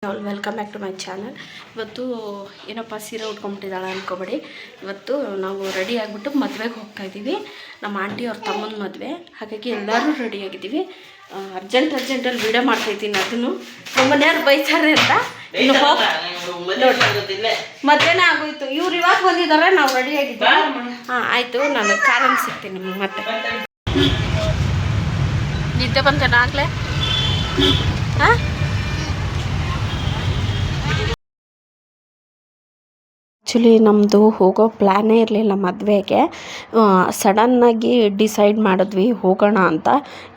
Welcome back to my channel. ಇವತ್ತು ಏನಪ್ಪ ಸೀರೆ ಉಟ್ಕೊಂಬಿಟ್ಟಿದ್ದಾಳೆ ಅಂದ್ಕೊಬೇಡಿ. ಇವತ್ತು ನಾವು ರೆಡಿ ಆಗಿಬಿಟ್ಟು ಮದುವೆಗೆ ಹೋಗ್ತಾ ಇದ್ದೀವಿ. ನಮ್ಮ ಆಂಟಿ ಅವ್ರ ತಮ್ಮನ ಮದುವೆ, ಹಾಗಾಗಿ ಎಲ್ಲರೂ ರೆಡಿಯಾಗಿದ್ದೀವಿ. ಅರ್ಜೆಂಟಲ್ಲಿ ವೀಡಿಯೋ ಮಾಡ್ತಾಯಿದ್ದೀನಿ. ಅದನ್ನು ನಮ್ಮ ಮನೆಯವ್ರು ಬೈತಾರೆ ಅಂತ ಇನ್ನು ಮಧ್ಯಾಹ್ನ ಆಗೋಯ್ತು. ಇವ್ರು ಇವಾಗ ಬಂದಿದ್ದಾರೆ, ನಾವು ರೆಡಿಯಾಗಿದ್ದೀವಿ. ಹಾಂ ಆಯಿತು, ನಾನು ಕಾರಲ್ಲಿ ಸಿಗ್ತೀನಿ ನಿಮ್ಗೆ ಮತ್ತೆ. ನಿದ್ದೆ ಬಂತೇನ ಆಗಲೇ? ಹಾಂ, ಆ್ಯಕ್ಚುಲಿ ನಮ್ಮದು ಹೋಗೋ ಪ್ಲ್ಯಾನೇ ಇರಲಿಲ್ಲ ಮದುವೆಗೆ. ಸಡನ್ನಾಗಿ ಡಿಸೈಡ್ ಮಾಡಿದ್ವಿ ಹೋಗೋಣ ಅಂತ.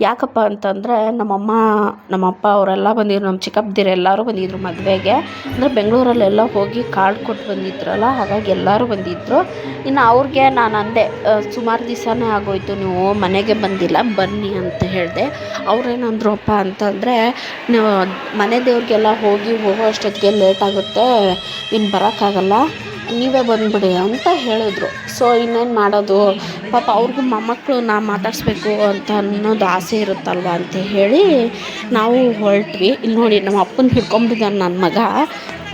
ಯಾಕಪ್ಪ ಅಂತಂದರೆ ನಮ್ಮಪ್ಪ ಅವರೆಲ್ಲ ಬಂದಿದ್ರು, ನಮ್ಮ ಚಿಕ್ಕಪ್ಪದಿರು ಎಲ್ಲರೂ ಬಂದಿದ್ದರು ಮದುವೆಗೆ. ಅಂದರೆ ಬೆಂಗಳೂರಲ್ಲೆಲ್ಲ ಹೋಗಿ ಕಾರ್ಡ್ ಕೊಟ್ಟು ಬಂದಿದ್ರಲ್ಲ, ಹಾಗಾಗಿ ಎಲ್ಲರೂ ಬಂದಿದ್ದರು. ಇನ್ನು ಅವ್ರಿಗೆ ನಾನು ಅಂದೆ, ಸುಮಾರು ದಿವಸನೇ ಆಗೋಯ್ತು, ನೀವು ಮನೆಗೆ ಬಂದಿಲ್ಲ, ಬನ್ನಿ ಅಂತ ಹೇಳಿದೆ. ಅವ್ರೇನಂದ್ರಪ್ಪ ಅಂತಂದರೆ, ನೀವು ಮನೆ ದೇವ್ರಿಗೆಲ್ಲ ಹೋಗೋ ಅಷ್ಟೊತ್ತಿಗೆ ಲೇಟ್ ಆಗುತ್ತೆ, ಇನ್ನು ಬರೋಕ್ಕಾಗಲ್ಲ, ನೀವೇ ಬಂದುಬಿಡಿ ಅಂತ ಹೇಳಿದ್ರು. ಸೊ ಇನ್ನೇನು ಮಾಡೋದು, ಪಾಪ ಅವ್ರಿಗೂ ಮೊಮ್ಮಕ್ಕಳು ನಾ ಮಾತಾಡಿಸ್ಬೇಕು ಅಂತ ಅನ್ನೋದು ಆಸೆ ಇರುತ್ತಲ್ವ ಅಂತ ಹೇಳಿ ನಾವು ಹೊರಟ್ವಿ. ಇಲ್ಲಿ ನೋಡಿ, ನಮ್ಮ ಅಪ್ಪನ ಹಿಡ್ಕೊಂಬಿಟ್ಟಿದ್ದಾನೆ ನನ್ನ ಮಗ.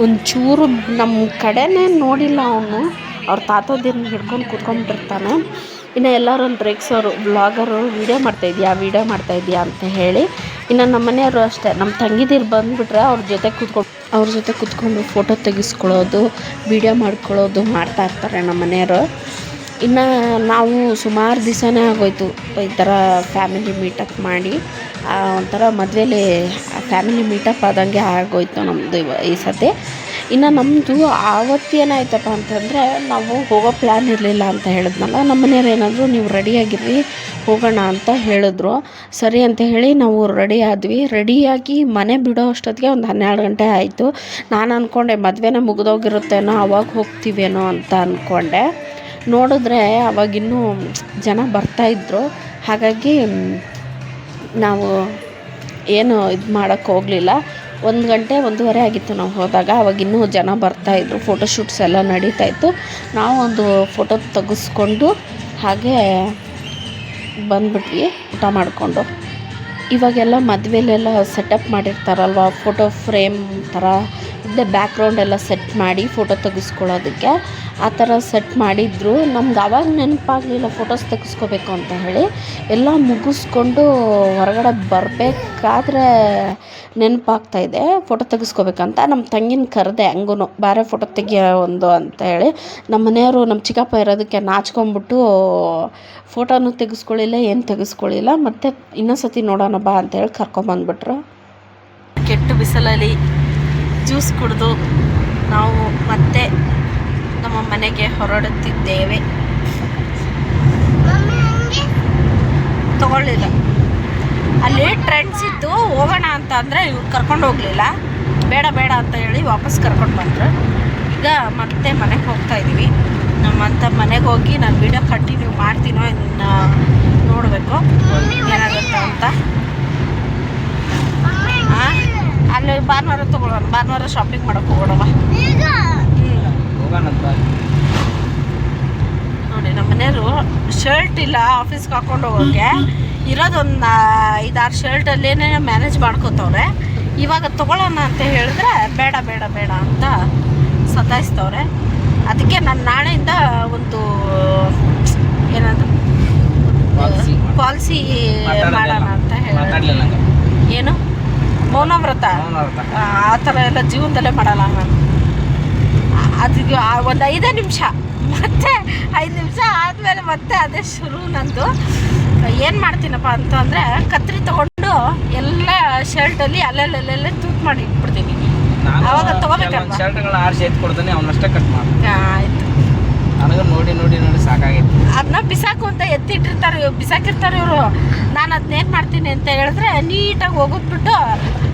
ಒಂಚೂರು ನಮ್ಮ ಕಡೆನೇ ನೋಡಿಲ್ಲ ಅವನು. ಅವ್ರ ತಾತದಿರನ್ನ ಹಿಡ್ಕೊಂಡು ಕೂತ್ಕೊಂಡ್ಬಿಟ್ಟಿರ್ತಾನೆ. ಇನ್ನು ಎಲ್ಲರೂ ಬ್ರೇಕ್ಸೋರು, ಬ್ಲಾಗರು, ವೀಡಿಯೋ ಮಾಡ್ತಾಯಿದ್ಯಾ ಅಂತ ಹೇಳಿ. ಇನ್ನು ನಮ್ಮ ಮನೆಯವರು ಅಷ್ಟೇ, ನಮ್ಮ ತಂಗಿದಿರು ಬಂದುಬಿಟ್ರೆ ಅವ್ರ ಜೊತೆ ಕೂತ್ಕೊಂಡು ಫೋಟೋ ತೆಗೆಸ್ಕೊಳ್ಳೋದು, ವೀಡಿಯೋ ಮಾಡ್ಕೊಳ್ಳೋದು ಮಾಡ್ತಾಯಿರ್ತಾರೆ ನಮ್ಮ ಮನೆಯವರು. ಇನ್ನು ನಾವು ಸುಮಾರು ದಿವಸನೇ ಆಗೋಯ್ತು ಈ ಥರ ಫ್ಯಾಮಿಲಿ ಮೀಟಪ್ ಮಾಡಿ. ಒಂಥರ ಮದುವೆಲಿ ಫ್ಯಾಮಿಲಿ ಮೀಟಪ್ ಆದಂಗೆ ಆಗೋಯ್ತು ನಮ್ಮದು ಈ ಸತಿ. ಇನ್ನು ನಮ್ಮದು ಆವತ್ತೇನಾಯ್ತಪ್ಪ ಅಂತಂದರೆ, ನಾವು ಹೋಗೋ ಪ್ಲ್ಯಾನ್ ಇರಲಿಲ್ಲ ಅಂತ ಹೇಳಿದ್ನಲ್ಲ. ನಮ್ಮ ಮನೆಯವ್ರು ಏನಾದರೂ ನೀವು ರೆಡಿಯಾಗಿರ್ರಿ ಹೋಗೋಣ ಅಂತ ಹೇಳಿದ್ರು. ಸರಿ ಅಂತ ಹೇಳಿ ನಾವು ರೆಡಿ ಆದ್ವಿ. ರೆಡಿಯಾಗಿ ಮನೆ ಬಿಡೋ ಅಷ್ಟೊತ್ತಿಗೆ ಒಂದು 12 ಗಂಟೆ ಆಯಿತು. ನಾನು ಅಂದ್ಕೊಂಡೆ ಮದುವೆನೇ ಮುಗಿದೋಗಿರುತ್ತೇನೋ, ಅವಾಗ ಹೋಗ್ತೀವೇನೋ ಅಂತ ಅಂದ್ಕೊಂಡೆ. ನೋಡಿದ್ರೆ ಅವಾಗಿನ್ನೂ ಜನ ಬರ್ತಾಯಿದ್ರು. ಹಾಗಾಗಿ ನಾವು ಏನು ಇದು ಮಾಡೋಕ್ಕೆ ಹೋಗಲಿಲ್ಲ. 1 ಗಂಟೆ 1:15 ಆಗಿತ್ತು ನಾವು ಹೋದಾಗ. ಅವಾಗಿನ್ನೂ ಜನ ಬರ್ತಾಯಿದ್ರು, ಫೋಟೋಶೂಟ್ಸ್ ಎಲ್ಲ ನಡೀತಾಯಿತ್ತು. ನಾವು ಒಂದು ಫೋಟೋ ತೆಗೆಸ್ಕೊಂಡು ಹಾಗೆ ಬಂದ್ಬಿಟ್ವಿ ಊಟ ಮಾಡಿಕೊಂಡು. ಇವಾಗೆಲ್ಲ ಮದುವೆಲೆಲ್ಲ ಸೆಟಪ್ ಮಾಡಿರ್ತಾರಲ್ವ, ಫೋಟೋ ಫ್ರೇಮ್ ಥರ ಇದ್ದೆ ಬ್ಯಾಕ್ಗ್ರೌಂಡ್ ಎಲ್ಲ ಸೆಟ್ ಮಾಡಿ ಫೋಟೋ ತೆಗೆಸ್ಕೊಳ್ಳೋದಕ್ಕೆ. ಆ ಥರ ಸೆಟ್ ಮಾಡಿದ್ರು. ನಮ್ಗೆ ಆವಾಗ ನೆನಪಾಗಲಿಲ್ಲ ಫೋಟೋಸ್ ತೆಗೆಸ್ಕೋಬೇಕು ಅಂತ ಹೇಳಿ. ಎಲ್ಲ ಮುಗಿಸ್ಕೊಂಡು ಹೊರಗಡೆ ಬರಬೇಕಾದ್ರೆ ನೆನಪಾಗ್ತಾಯಿದೆ ಫೋಟೋ ತೆಗೆಸ್ಕೋಬೇಕಂತ. ನಮ್ಮ ತಂಗಿನ ಕರೆದೆ, ಹಂಗೂ ಬೇರೆ ಫೋಟೋ ತೆಗಿಯೋ ಒಂದು ಅಂತ ಹೇಳಿ. ನಮ್ಮ ಮನೆಯವರು, ನಮ್ಮ ಚಿಕ್ಕಪ್ಪ ಇರೋದಕ್ಕೆ ನಾಚ್ಕೊಂಬಿಟ್ಟು ಫೋಟೋನು ತೆಗೆಸ್ಕೊಳ್ಳಿಲ್ಲ, ಏನು ತೆಗೆಸ್ಕೊಳ್ಳಿಲ್ಲ. ಮತ್ತು ಇನ್ನೊಂದು ಸತಿ ನೋಡೋಣ ಬಾ ಅಂತೇಳಿ ಕರ್ಕೊಂಬಂದ್ಬಿಟ್ರು. ಕೆಟ್ಟು ಬಿಸಿಲಲ್ಲಿ ಜ್ಯೂಸ್ ಕುಡಿದು ನಾವು ಮತ್ತೆ ನಮ್ಮ ಮನೆಗೆ ಹೊರಡುತ್ತಿದ್ದೇವೆ. ತಗೊಳ್ಳಿಲ್ಲ, ಅಲ್ಲಿ ಟ್ರೆಂಡ್ಸ್ ಇತ್ತು, ಹೋಗೋಣ ಅಂತ ಅಂದರೆ ಇವ್ರು ಕರ್ಕೊಂಡು ಹೋಗಲಿಲ್ಲ. ಬೇಡ ಅಂತ ಹೇಳಿ ವಾಪಸ್ ಕರ್ಕೊಂಡು ಬಂದರು. ಈಗ ಮತ್ತೆ ಮನೆಗೆ ಹೋಗ್ತಾಯಿದ್ದೀವಿ. ಮನೆಗೆ ಹೋಗಿ ನಾನು ವೀಡಿಯೋ ಕಂಟಿನ್ಯೂ ಮಾಡ್ತೀನೋ ಇನ್ನು ನೋಡಬೇಕು ಏನಾಗುತ್ತೆ ಅಂತ. ಅಲ್ಲಿ ಭಾನುವಾರ ತೊಗೊಳ್ಳೋಣ, ಭಾನುವಾರ ಶಾಪಿಂಗ್ ಮಾಡೋಕ್ಕೆ ಹೋಗೋಣವ. ನೋಡಿ, ನಮ್ಮ ಮನೆಯವರು ಶರ್ಟ್ ಇಲ್ಲ ಆಫೀಸ್ಗೆ ಹಾಕ್ಕೊಂಡು ಹೋಗೋಕ್ಕೆ. ಇರೋದೊಂದು 5-6 ಶರ್ಟಲ್ಲೇ ಮ್ಯಾನೇಜ್ ಮಾಡ್ಕೋತವ್ರೆ. ಇವಾಗ ತೊಗೊಳ್ಳೋಣ ಅಂತ ಹೇಳಿದ್ರೆ ಬೇಡ ಅಂತ ಸತಾಯಿಸ್ತವ್ರೆ. ಅದಕ್ಕೆ ನಾನು ನಾಳೆಯಿಂದ ಒಂದು ಏನಾದರೂ ಪಾಲಿಸಿ ಮಾಡೋಣ ಅಂತ ಹೇಳಿ. ಏನು ಮೌನವ್ರತ ಆ ಥರ ಎಲ್ಲ ಜೀವನದಲ್ಲೇ ಮಾಡಲ್ಲ ನಾನು. ಅದಕ್ಕೆ ಒಂದು 5 ನಿಮಿಷ, ಮತ್ತೆ 5 ನಿಮಿಷ ಆದಮೇಲೆ ಮತ್ತೆ ಅದೇ ಶುರು ನಂದು. ಏನು ಮಾಡ್ತೀನಪ್ಪ ಅಂತಂದರೆ, ಕತ್ರಿ ತೊಗೊಂಡು ಎಲ್ಲ ಶರ್ಟಲ್ಲಿ ಅಲ್ಲೆಲ್ಲೆಲ್ಲೆಲ್ಲ ತೂತು ಮಾಡಿ ಇಟ್ಬಿಡ್ತೀನಿ. ಅವಾಗ ತೊಗೋಬೇಕಲ್ವ, ಶರ್ಟ್ಗಳ ಆರಿಸಿ ಎತ್ಕೊಡ್ತಾನೆ, ಅವನಷ್ಟೇ ಕಟ್ ಮಾಡಿ. ಆಯಿತು, ನನಗೆ ನೋಡಿ ಸಾಕಾಗೈತೆ. ಅದನ್ನ ಬಿಸಾಕು ಅಂತ ಬಿಸಾಕಿರ್ತಾರೆ ಇವರು. ನಾನು ಅದನ್ನೇನು ಮಾಡ್ತೀನಿ ಅಂತ ಹೇಳಿದ್ರೆ, ನೀಟಾಗಿ ಹೋಗೋದ್ಬಿಟ್ಟು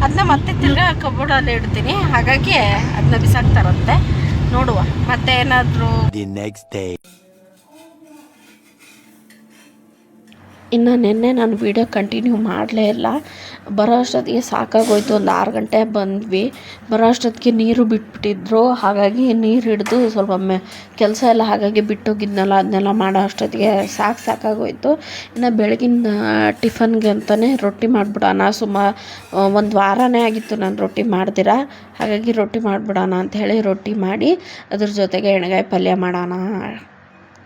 ಅದನ್ನ ಮತ್ತೆ ತಿರ್ಗಾ ಕಬೋರ್ಡಲ್ಲಿ ಇಡ್ತೀನಿ. ಹಾಗಾಗಿ ಅದನ್ನ ಬಿಸಾಕ್ತಾರಂತೆ. ನೋಡುವ ಮತ್ತೆ ಏನಾದರೂ. ಇನ್ನು ನಿನ್ನೆ ನಾನು ವೀಡಿಯೋ ಕಂಟಿನ್ಯೂ ಮಾಡಲೇ ಇಲ್ಲ. ಬರೋ ಅಷ್ಟೊತ್ತಿಗೆ ಸಾಕಾಗೋಯ್ತು. ಒಂದು 6 ಗಂಟೆ ಬಂದ್ವಿ. ಬರೋ ಅಷ್ಟೊತ್ತಿಗೆ ನೀರು ಬಿಟ್ಬಿಟ್ಟಿದ್ರು. ಹಾಗಾಗಿ ನೀರು ಹಿಡಿದು ಸ್ವಲ್ಪ ಕೆಲಸ ಎಲ್ಲ ಹಾಗಾಗಿ ಬಿಟ್ಟೋಗಿದ್ನಲ್ಲ, ಅದನ್ನೆಲ್ಲ ಮಾಡೋ ಅಷ್ಟೊತ್ತಿಗೆ ಸಾಕಾಗೋಯ್ತು. ಇನ್ನು ಬೆಳಗಿನ ಟಿಫನ್ಗೆ ಅಂತಲೇ ರೊಟ್ಟಿ ಮಾಡಿಬಿಡೋಣ. ಒಂದು ವಾರನೇ ಆಗಿತ್ತು ನಾನು ರೊಟ್ಟಿ ಮಾಡ್ದಿರ. ಹಾಗಾಗಿ ರೊಟ್ಟಿ ಮಾಡಿಬಿಡೋಣ ಅಂಥೇಳಿ ರೊಟ್ಟಿ ಮಾಡಿ ಅದ್ರ ಜೊತೆಗೆ ಎಣ್ಗಾಯಿ ಪಲ್ಯ ಮಾಡೋಣ,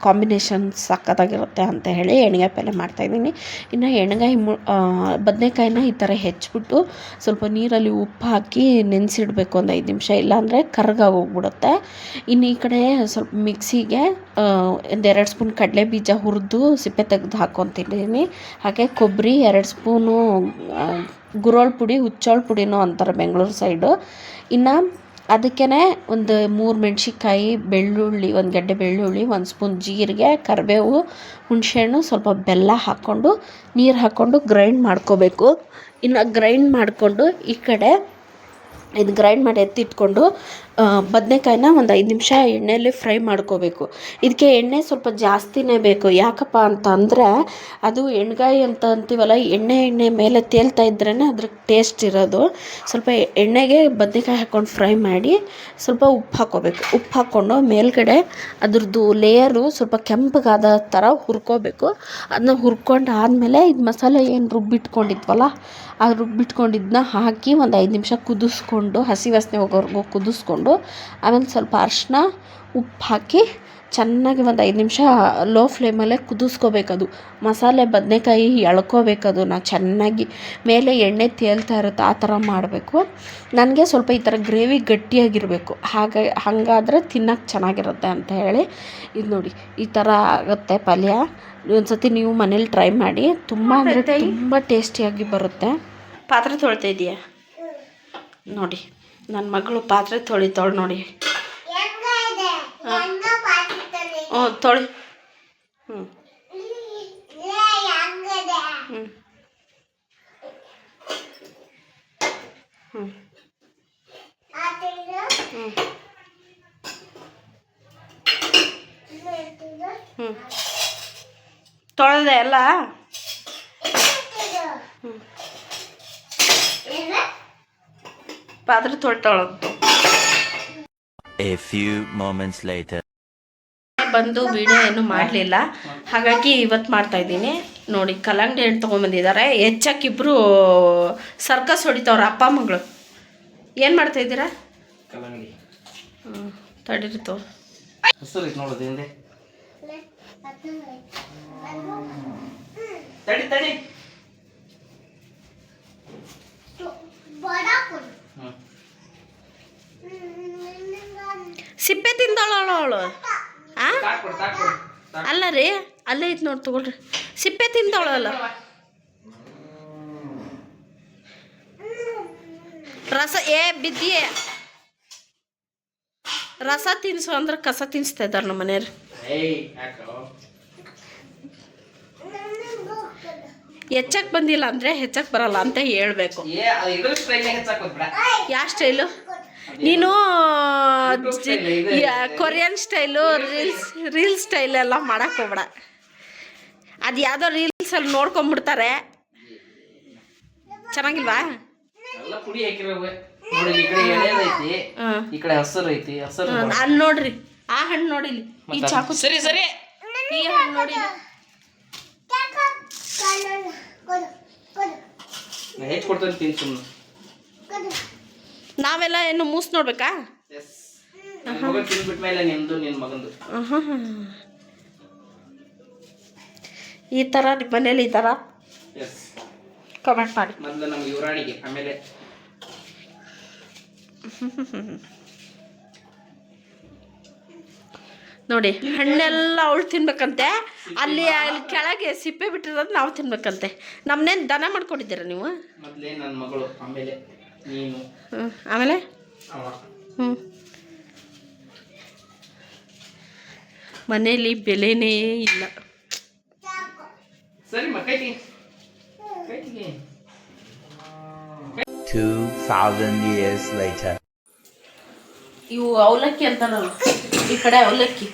ಕಾಂಬಿನೇಷನ್ ಸಕ್ಕತ್ತಾಗಿರುತ್ತೆ ಅಂತ ಹೇಳಿ ಎಣ್ಗಾಯಿ ಪಲ್ಯ ಮಾಡ್ತಾಯಿದ್ದೀನಿ. ಇನ್ನು ಎಣ್ಗಾಯಿ ಬದನೇಕಾಯಿನ ಈ ಥರ ಹೆಚ್ಚಿಬಿಟ್ಟು ಸ್ವಲ್ಪ ನೀರಲ್ಲಿ ಉಪ್ಪು ಹಾಕಿ ನೆನೆಸಿಡಬೇಕು ಒಂದು 5 ನಿಮಿಷ, ಇಲ್ಲಾಂದರೆ ಕರ್ಗೋಗ್ಬಿಡುತ್ತೆ. ಇನ್ನು ಈ ಕಡೆ ಸ್ವಲ್ಪ ಮಿಕ್ಸಿಗೆ 2 ಸ್ಪೂನ್ ಕಡಲೆ ಬೀಜ ಹುರಿದು ಸಿಪ್ಪೆ ತೆಗೆದು ಹಾಕ್ಕೊತಿದ್ದೀನಿ. ಹಾಗೆ ಕೊಬ್ಬರಿ 2 ಸ್ಪೂನು ಗುರೋಳ್ ಪುಡಿ, ಹುಚ್ಚೋಳ ಪುಡಿನೂ ಅಂತಾರೆ ಬೆಂಗಳೂರು ಸೈಡು. ಇನ್ನು ಅದಕ್ಕೇ ಒಂದು 3 ಮೆಣಸಿನ್ಕಾಯಿ, ಬೆಳ್ಳುಳ್ಳಿ, 1 ಗಡ್ಡೆ ಬೆಳ್ಳುಳ್ಳಿ, 1 ಸ್ಪೂನ್ ಜೀರಿಗೆ, ಕರಿಬೇವು, ಹುಣಸೆಹಣ್ಣು, ಸ್ವಲ್ಪ ಬೆಲ್ಲ ಹಾಕ್ಕೊಂಡು ನೀರು ಹಾಕ್ಕೊಂಡು ಗ್ರೈಂಡ್ ಮಾಡ್ಕೋಬೇಕು. ಇನ್ನು ಗ್ರೈಂಡ್ ಮಾಡಿಕೊಂಡು ಈ ಕಡೆ ಇದು ಗ್ರೈಂಡ್ ಮಾಡಿ ಎತ್ತಿಟ್ಕೊಂಡು ಬದನೇಕಾಯಿನ ಒಂದು 5 ನಿಮಿಷ ಎಣ್ಣೆಯಲ್ಲಿ ಫ್ರೈ ಮಾಡ್ಕೋಬೇಕು. ಇದಕ್ಕೆ ಎಣ್ಣೆ ಸ್ವಲ್ಪ ಜಾಸ್ತಿನೇ ಬೇಕು. ಯಾಕಪ್ಪ ಅಂತಂದರೆ ಅದು ಎಣ್ಗಾಯಿ ಅಂತ ಅಂತೀವಲ್ಲ, ಎಣ್ಣೆ ಮೇಲೆ ತೇಲ್ತಾ ಇದ್ರೇ ಅದ್ರ ಟೇಸ್ಟ್ ಇರೋದು. ಸ್ವಲ್ಪ ಎಣ್ಣೆಗೆ ಬದನೇಕಾಯಿ ಹಾಕ್ಕೊಂಡು ಫ್ರೈ ಮಾಡಿ ಸ್ವಲ್ಪ ಉಪ್ಪು ಹಾಕ್ಕೋಬೇಕು. ಉಪ್ಪು ಹಾಕ್ಕೊಂಡು ಮೇಲ್ಗಡೆ ಅದ್ರದ್ದು ಲೇಯರು ಸ್ವಲ್ಪ ಕೆಂಪಗಾದ ಥರ ಹುರ್ಕೋಬೇಕು. ಅದನ್ನ ಹುರ್ಕೊಂಡು ಆದಮೇಲೆ ಇದು ಮಸಾಲೆ ಏನು ರುಬ್ಬಿಟ್ಕೊಂಡಿದ್ವಲ್ಲ, ಆ ರುಬ್ಬಿಟ್ಕೊಂಡಿದ್ದನ್ನ ಹಾಕಿ ಒಂದು 5 ನಿಮಿಷ ಕುದಿಸ್ಕೊಂಡು, ಹಸಿ ವಾಸನೆ ಹೋಗೋವರೆಗೂ ಕುದಿಸ್ಕೊಂಡು, ಆಮೇಲೆ ಸ್ವಲ್ಪ ಅರಿಶಿನ, ಉಪ್ಪು ಹಾಕಿ ಚೆನ್ನಾಗಿ ಒಂದು 5 ನಿಮಿಷ ಲೋ ಫ್ಲೇಮಲ್ಲೇ ಕುದಿಸ್ಕೋಬೇಕದು. ಮಸಾಲೆ ಬದನೇಕಾಯಿ ಎಳ್ಕೋಬೇಕದು ಚೆನ್ನಾಗಿ, ಮೇಲೆ ಎಣ್ಣೆ ತೇಲ್ತಾ ಇರುತ್ತೆ ಆ ಥರ ಮಾಡಬೇಕು. ನನಗೆ ಸ್ವಲ್ಪ ಈ ಥರ ಗ್ರೇವಿ ಗಟ್ಟಿಯಾಗಿರಬೇಕು, ಹಾಗಾದರೆ ತಿನ್ನೋಕ್ಕೆ ಚೆನ್ನಾಗಿರುತ್ತೆ ಅಂತ ಹೇಳಿ ಇದು ನೋಡಿ ಈ ಥರ ಆಗುತ್ತೆ ಪಲ್ಯ. ಒಂದು ಸತಿ ನೀವು ಮನೇಲಿ ಟ್ರೈ ಮಾಡಿ, ತುಂಬ ಅಂದರೆ ತುಂಬ ಟೇಸ್ಟಿಯಾಗಿ ಬರುತ್ತೆ. ಪಾತ್ರೆ ತೊಳ್ತಾ ಇದೆಯಾ ನೋಡಿ, ನನ್ನ ಮಗಳು ಪಾತ್ರೆ ತೊಳಿತಾಳೆ ನೋಡಿ. ತೊಳಿ. ಹ್ಞೂ ಹ್ಞೂ ಹ್ಞೂ ಹ್ಞೂ ತೊಳೆದೆ ಎಲ್ಲ. ಹ್ಞೂ ಪಾತ್ರೆ ತೊಳ್ತಾಳಂತು. A few moments later. ಬಂದು ವಿಡಿಯೋ ಏನು ಮಾಡಲಿಲ್ಲ, ಹಾಗಾಗಿ ಇವತ್ತು ಮಾಡ್ತಾಯಿದ್ದೀನಿ ನೋಡಿ. ಕಲ್ಲಂಗಡಿ ಹಣ್ಣು ತೊಗೊಂಬಂದಿದ್ದಾರೆ. ಹೆಚ್ಚಕ್ಕಿಬ್ರು ಸರ್ಕಸ್ ಹೊಡಿತವ್ರ ಅಪ್ಪ ಮಗಳು. ಏನು ಮಾಡ್ತಾಯಿದ್ದೀರಾ? ಕಲ್ಲಂಗಡಿ. ತಡಿರಿತು ಹಸರು ನೋಡೋದು ಹಿಂದೆ. ತಡಿ ತಡಿ. ಸಿಪ್ಪೆ ತಿಂದವಳು ಅವಳು. ಅಲ್ಲ ರೀ, ಅಲ್ಲೇ ಐತೆ ನೋಡಿ, ತಗೊಳ್ರಿ. ಸಿಪ್ಪೆ ತಿಂದವಳಲ್ಲ, ರಸ ಬಿದ್ದಿಯೇ. ರಸ ತಿನ್ಸು ಅಂದ್ರೆ ಕಸ ತಿನ್ಸ್ತಾ ಇದ್ದಾರೆ ನಮ್ಮ ಮನೆಯವ್ರು. ಹೆಚ್ಚಕ್ಕೆ ಬಂದಿಲ್ಲ ಅಂದರೆ ಹೆಚ್ಚಕ್ಕೆ ಬರಲ್ಲ ಅಂತ ಹೇಳ್ಬೇಕು. ಯಾವ ಸ್ಟೈಲು? ನೀನು ಕೊರಿಯನ್ ಸ್ಟೈಲು, ರೀಲ್ಸ್ ಸ್ಟೈಲ್ ಎಲ್ಲ ಮಾಡಕ್ಕೆ ಹೋಗ್ಬೇಡ. ಅದು ಯಾವುದೋ ರೀಲ್ಸಲ್ಲಿ ನೋಡ್ಕೊಂಬಿಡ್ತಾರೆ. ಚೆನ್ನಾಗಿಲ್ವಾ? ಅಲ್ಲಿ ನೋಡ್ರಿ, ಆ ಹಣ್ಣು ನೋಡಿಲಿ, ಈ ಚಾಕು. ಸರಿ ಸರಿ. ಈ ಹಣ್ಣು ನೋಡಿ, ಹೆಚ್ಚಿಕೊಡ್ತಾನೆ ತಿನ್ ಸುಮ್ಮನೆ. ನಾವೆಲ್ಲ ಏನು ಮೂಸ್ ನೋಡ್ಬೇಕಾ? ತಿನ್ಬಿಟ್ಮೇಲೆ ನಿಮ್ದು ನಿನ್ನ ಮಗಂದು. ಈ ಥರ ನಿಮ್ಮ ಮನೇಲಿ ಈ ಥರ ಕಮೆಂಟ್ ಮಾಡಿ. ಮೊದಲು ನಮ್ಗೆ ಯುವರಾಣಿಗೆ, ಆಮೇಲೆ ನೋಡಿ ಹಣ್ಣೆಲ್ಲ ಅವಳು ತಿನ್ಬೇಕಂತೆ. ಅಲ್ಲಿ ಕೆಳಗೆ ಸಿಪ್ಪೆ ಬಿಟ್ಟಿರೋದು ನಾವು ತಿನ್ಬೇಕಂತೆ. ನಮ್ಮನೇನು ದನ ಮಾಡ್ಕೊಂಡಿದ್ದೀರ ನೀವು? ಮೊದಲೇ ನನ್ನ ಮಗಳು, ಆಮೇಲೆ ನೀನು, ಆಮೇಲೆ ಮನೇಲಿ ಬೆಲೆನೇ ಇಲ್ಲ. ಸರಿ ಮಕ್ಕಳಿಗೆ 2000 years later. ಇವು ಅವಲಕ್ಕಿ ಅಂತಾರಲ್ಲ, ಈ ಕಡೆ ಅವಲಕ್ಕಿ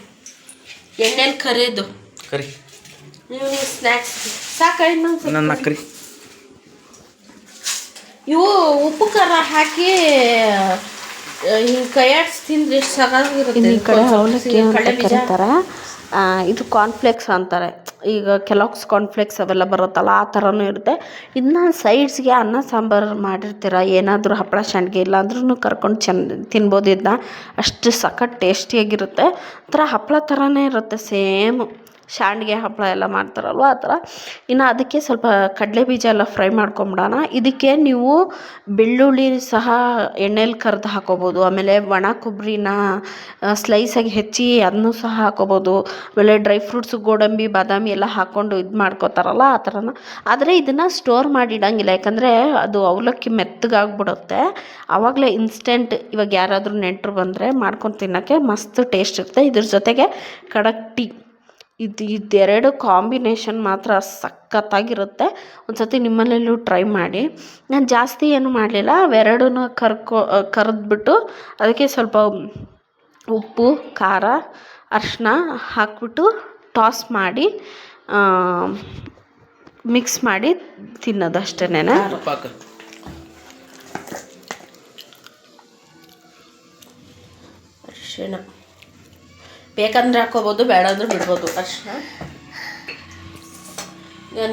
ಎಣ್ಣೆಲಿ ಕರಿಯೋದು. ಕರಿ ಈವ್ನಿಂಗ್ ಸ್ನ್ಯಾಕ್ಸ್ ಸಾಕ ಇನ್ನೊಂದು ನನ್ನ ಅಕ್ರಿ ಇವು ಉಪ್ಪು ಖಾರ ಹಾಕಿ ಹಿಂಗೆ ಕೈಯಾಡ್ಸಿ ತಿಂದ್ರೆ ಎಷ್ಟು ಸಗಾಗಿರುತ್ತೆ. ಈ ಕಡೆ ಅವಲಕ್ಕಿ ಅಂತ ಕರೀತಾರೆ, ಇದು ಕಾರ್ನ್ಫ್ಲೇಕ್ಸ್ ಅಂತಾರೆ. ಈಗ ಕೆಲವ್ಸ್ ಕಾರ್ನ್ಫ್ಲೇಕ್ಸ್ ಅವೆಲ್ಲ ಬರುತ್ತಲ್ಲ ಆ ಥರನೂ ಇರುತ್ತೆ. ಇನ್ನು ಸೈಡ್ಸ್ಗೆ ಅನ್ನ ಸಾಂಬಾರು ಮಾಡಿರ್ತೀರ, ಏನಾದರೂ ಹಪ್ಪಳ ಸಂಡಿಗೆ ಇಲ್ಲ ಅಂದ್ರೂ ಕರ್ಕೊಂಡು ತಿನ್ಬೋದು. ಇದನ್ನ ಅಷ್ಟು ಸಖತ್ ಟೇಸ್ಟಿಯಾಗಿರುತ್ತೆ. ಒಂಥರ ಹಪ್ಪಳ ಥರನೇ ಇರುತ್ತೆ, ಸೇಮ್ ಸಂಡಿಗೆ ಹಪ್ಪಳ ಎಲ್ಲ ಮಾಡ್ತಾರಲ್ವ ಆ ಥರ. ಇನ್ನು ಅದಕ್ಕೆ ಸ್ವಲ್ಪ ಕಡಲೆ ಬೀಜ ಎಲ್ಲ ಫ್ರೈ ಮಾಡ್ಕೊಂಬಿಡೋಣ. ಇದಕ್ಕೆ ನೀವು ಬೆಳ್ಳುಳ್ಳಿ ಸಹ ಎಣ್ಣೆಲಿ ಕರೆದು ಹಾಕೋಬೋದು, ಆಮೇಲೆ ಒಣ ಕೊಬ್ಬರಿನ ಸ್ಲೈಸಾಗಿ ಹೆಚ್ಚಿ ಅದನ್ನೂ ಸಹ ಹಾಕೋಬೋದು, ಆಮೇಲೆ ಡ್ರೈ ಫ್ರೂಟ್ಸು ಗೋಡಂಬಿ ಬಾದಾಮಿ ಎಲ್ಲ ಹಾಕ್ಕೊಂಡು ಇದು ಮಾಡ್ಕೋತಾರಲ್ಲ ಆ ಥರನ. ಆದರೆ ಇದನ್ನು ಸ್ಟೋರ್ ಮಾಡಿ ಇಡೋಂಗಿಲ್ಲ, ಯಾಕಂದರೆ ಅದು ಅವಲಕ್ಕಿ ಮೆತ್ತಗಾಗ್ಬಿಡುತ್ತೆ. ಆವಾಗಲೇ ಇನ್ಸ್ಟೆಂಟ್ ಇವಾಗ ಯಾರಾದರೂ ನೆಂಟರು ಬಂದರೆ ಮಾಡ್ಕೊಂಡು ತಿನ್ನೋಕ್ಕೆ ಮಸ್ತ್ ಟೇಸ್ಟ್ ಇರುತ್ತೆ. ಇದ್ರ ಜೊತೆಗೆ ಖಡಕ್ ಟೀ, ಇದೆರಡು ಕಾಂಬಿನೇಷನ್ ಮಾತ್ರ ಸಖತ್ತಾಗಿರುತ್ತೆ. ಒಂದು ಸತಿ ನಿಮ್ಮನೆಲ್ಲೂ ಟ್ರೈ ಮಾಡಿ. ನಾನು ಜಾಸ್ತಿ ಏನು ಮಾಡಲಿಲ್ಲ, ಅವೆರಡೂ ಕರೆದ್ಬಿಟ್ಟು ಅದಕ್ಕೆ ಸ್ವಲ್ಪ ಉಪ್ಪು ಖಾರ ಅರಿಶಿನ ಹಾಕ್ಬಿಟ್ಟು ಟಾಸ್ ಮಾಡಿ ಮಿಕ್ಸ್ ಮಾಡಿ ತಿನ್ನೋದು ಅಷ್ಟೇನೆ. ಅರಿಶಿಣ ಬೇಕಂದ್ರೆ ಹಾಕೋಬೋದು, ಬೇಡ ಅಂದ್ರೆ ಬಿಡ್ಬೋದು ಅರಿಶಿನ.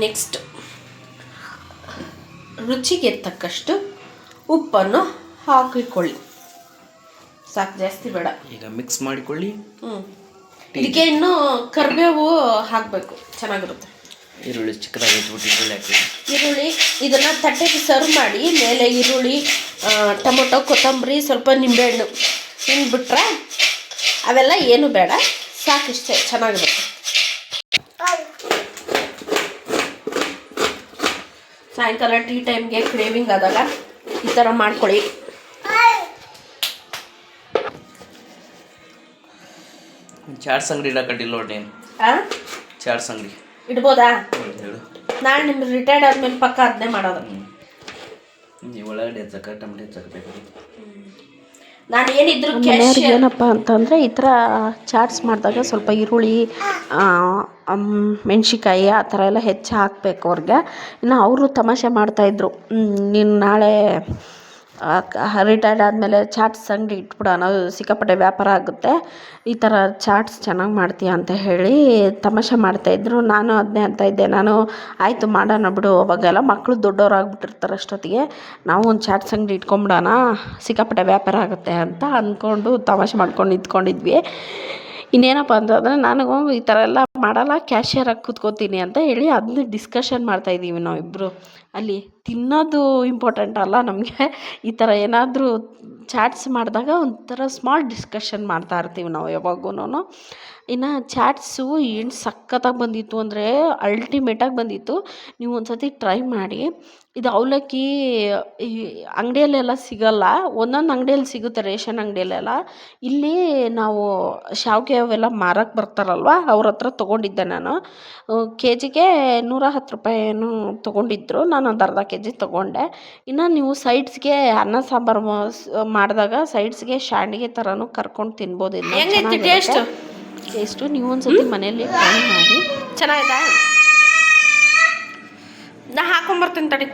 ನೆಕ್ಸ್ಟ್ ರುಚಿಗೆ ತಕ್ಕಷ್ಟು ಉಪ್ಪನ್ನು ಹಾಕಿಕೊಳ್ಳಿ, ಸಾಕು, ಜಾಸ್ತಿ ಬೇಡ. ಈಗ ಮಿಕ್ಸ್ ಮಾಡಿಕೊಳ್ಳಿ. ಇದಕ್ಕೆ ಇನ್ನೂ ಕರಿಬೇವು ಹಾಕಬೇಕು, ಚೆನ್ನಾಗಿರುತ್ತೆ. ಈರುಳ್ಳಿ ಚಿಕ್ಕದಾಗಿ ಇಟ್ಬಿಟ್ಟು ಈರುಳ್ಳಿ ಹಾಕಿ. ಈರುಳ್ಳಿ ಇದನ್ನು ತಟ್ಟೆಗೆ ಸರ್ವ್ ಮಾಡಿ ಮೇಲೆ ಈರುಳ್ಳಿ, ಟೊಮೊಟೊ, ಕೊತ್ತಂಬರಿ, ಸ್ವಲ್ಪ ನಿಂಬೆಹಣ್ಣು ಹಿಂಡ್ಬಿಟ್ರೆ ಅವೆಲ್ಲ ಏನು ಬೇಡ, ಸಾಕಿಷ್ಟೇ, ಚೆನ್ನಾಗಿರುತ್ತೆ. ಸಾಯಂಕಾಲ ಟೀ ಟೈಮ್ಗೆ ಕ್ರೇವಿಂಗ್ ಆದಾಗ ಈ ಥರ ಮಾಡ್ಕೊಳ್ಳಿ. ಚಾಟ್ಸ್ ಅಂಗಡಿ ಇಡಕಟ್ಟಿಲ್ಲ ನೋಡಿ, ಚಾಟ್ಸ್ ಅಂಗಡಿ ಇಡ್ಬೋದಾ? ನಾಳೆ ನಿಮ್ಗೆ ರಿಟೈರ್ಡ್ ಆದ್ಮೇಲೆ ಪಕ್ಕ ಅದನ್ನೇ ಮಾಡೋದು. ಒಳಗಡೆ ಹೆಚ್ಚಕ ಟೊಮೆಟೊ ಹೆಚ್ಚಬೇಕು. ನಾನು ಏನಿದ್ರು ಏನಪ್ಪ ಅಂತಂದರೆ ಈ ಥರ ಚಾಟ್ಸ್ ಮಾಡಿದಾಗ ಸ್ವಲ್ಪ ಈರುಳ್ಳಿ, ಮೆಣಸಿನ್ಕಾಯಿ ಆ ಥರ ಎಲ್ಲ ಹೆಚ್ಚು ಹಾಕಬೇಕು ಅವ್ರಿಗೆ. ಇನ್ನು ಅವರು ತಮಾಷೆ ಮಾಡ್ತಾಯಿದ್ರು, ನೀನು ನಾಳೆ ರಿಟೈರ್ಡ್ ಆದಮೇಲೆ ಚಾಟ್ಸ್ ಅಂಗಡಿ ಇಟ್ಬಿಡೋಣ, ಸಿಕ್ಕಾಪಟ್ಟೆ ವ್ಯಾಪಾರ ಆಗುತ್ತೆ, ಈ ಥರ ಚಾಟ್ಸ್ ಚೆನ್ನಾಗಿ ಮಾಡ್ತೀಯ ಅಂತ ಹೇಳಿ ತಮಾಷೆ ಮಾಡ್ತಾಯಿದ್ರು. ನಾನು ಅದನ್ನೇ ಅಂತ ಇದ್ದೆ, ನಾನು ಆಯಿತು ಮಾಡೋಣ ಬಿಡು, ಅವಾಗೆಲ್ಲ ಮಕ್ಕಳು ದೊಡ್ಡವರಾಗ್ಬಿಟ್ಟಿರ್ತಾರೆ ಅಷ್ಟೊತ್ತಿಗೆ, ನಾವು ಒಂದು ಚಾಟ್ಸ್ ಅಂಗಡಿ ಇಟ್ಕೊಂಬಿಡೋಣ, ಸಿಕ್ಕಾಪಟ್ಟೆ ವ್ಯಾಪಾರ ಆಗುತ್ತೆ ಅಂತ ಅಂದ್ಕೊಂಡು ತಮಾಷೆ ಮಾಡ್ಕೊಂಡು ನಿಂತ್ಕೊಂಡಿದ್ವಿ. ಇನ್ನೇನಪ್ಪ ಅಂತಂದರೆ ನಾನು ಈ ಥರ ಎಲ್ಲ ಮಾಡಲ್ಲ, ಕ್ಯಾಶಿಯರಾಗಿ ಕೂತ್ಕೋತೀನಿ ಅಂತ ಹೇಳಿ ಅದನ್ನ ಡಿಸ್ಕಷನ್ ಮಾಡ್ತಾಯಿದ್ದೀವಿ ನಾವಿಬ್ಬರು. ಅಲ್ಲಿ ತಿನ್ನೋದು ಇಂಪಾರ್ಟೆಂಟ್ ಅಲ್ಲ ನಮಗೆ, ಈ ಥರ ಏನಾದರೂ ಚಾಟ್ಸ್ ಮಾಡಿದಾಗ ಒಂಥರ ಸ್ಮಾಲ್ ಡಿಸ್ಕಷನ್ ಮಾಡ್ತಾ ಇರ್ತೀವಿ ನಾವು ಯಾವಾಗೂ. ಇನ್ನು ಚಾಟ್ಸು ಏನು ಸಖತ್ತಾಗಿ ಬಂದಿತ್ತು ಅಂದರೆ ಅಲ್ಟಿಮೇಟಾಗಿ ಬಂದಿತ್ತು. ನೀವು ಒಂದು ಸತಿ ಟ್ರೈ ಮಾಡಿ. ಇದು ಅವಲಕ್ಕಿ ಈ ಅಂಗಡಿಯಲ್ಲೆಲ್ಲ ಸಿಗೋಲ್ಲ, ಒಂದೊಂದು ಅಂಗಡಿಯಲ್ಲಿ ಸಿಗುತ್ತೆ, ರೇಷನ್ ಅಂಗಡಿಯಲ್ಲೆಲ್ಲ. ಇಲ್ಲಿ ನಾವು ಶಾವಿಗೆ ಅವೆಲ್ಲ ಮಾರಕ್ಕೆ ಬರ್ತಾರಲ್ವ, ಅವ್ರ ಹತ್ರ ತೊಗೊಂಡಿದ್ದೆ ನಾನು. ಕೆ ಜಿಗೆ 110 ರೂಪಾಯಿ ಏನೋ ತೊಗೊಂಡಿದ್ರು, ನಾನು ಒಂದು ಅರ್ಧ ಕೆ ಜಿ ತೊಗೊಂಡೆ. ಇನ್ನು ನೀವು ಸೈಡ್ಸ್ಗೆ ಅನ್ನ ಸಾಂಬಾರು ಮಾಡಿದಾಗ ಸೈಡ್ಸ್ಗೆ ಸಂಡಿಗೆ ಥರನೂ ಕರ್ಕೊಂಡು ತಿನ್ಬೋದು. ಟೇಸ್ಟು ನೀವು ಒಂದು ಸತಿ ಮನೆಯಲ್ಲಿ ಟ್ರೈ ಮಾಡಿ. ಚೆನ್ನಾಗಿದಾ? ನಾ ಹಾಕೊಂಬರ್ತೀನಿ ತಡಿ.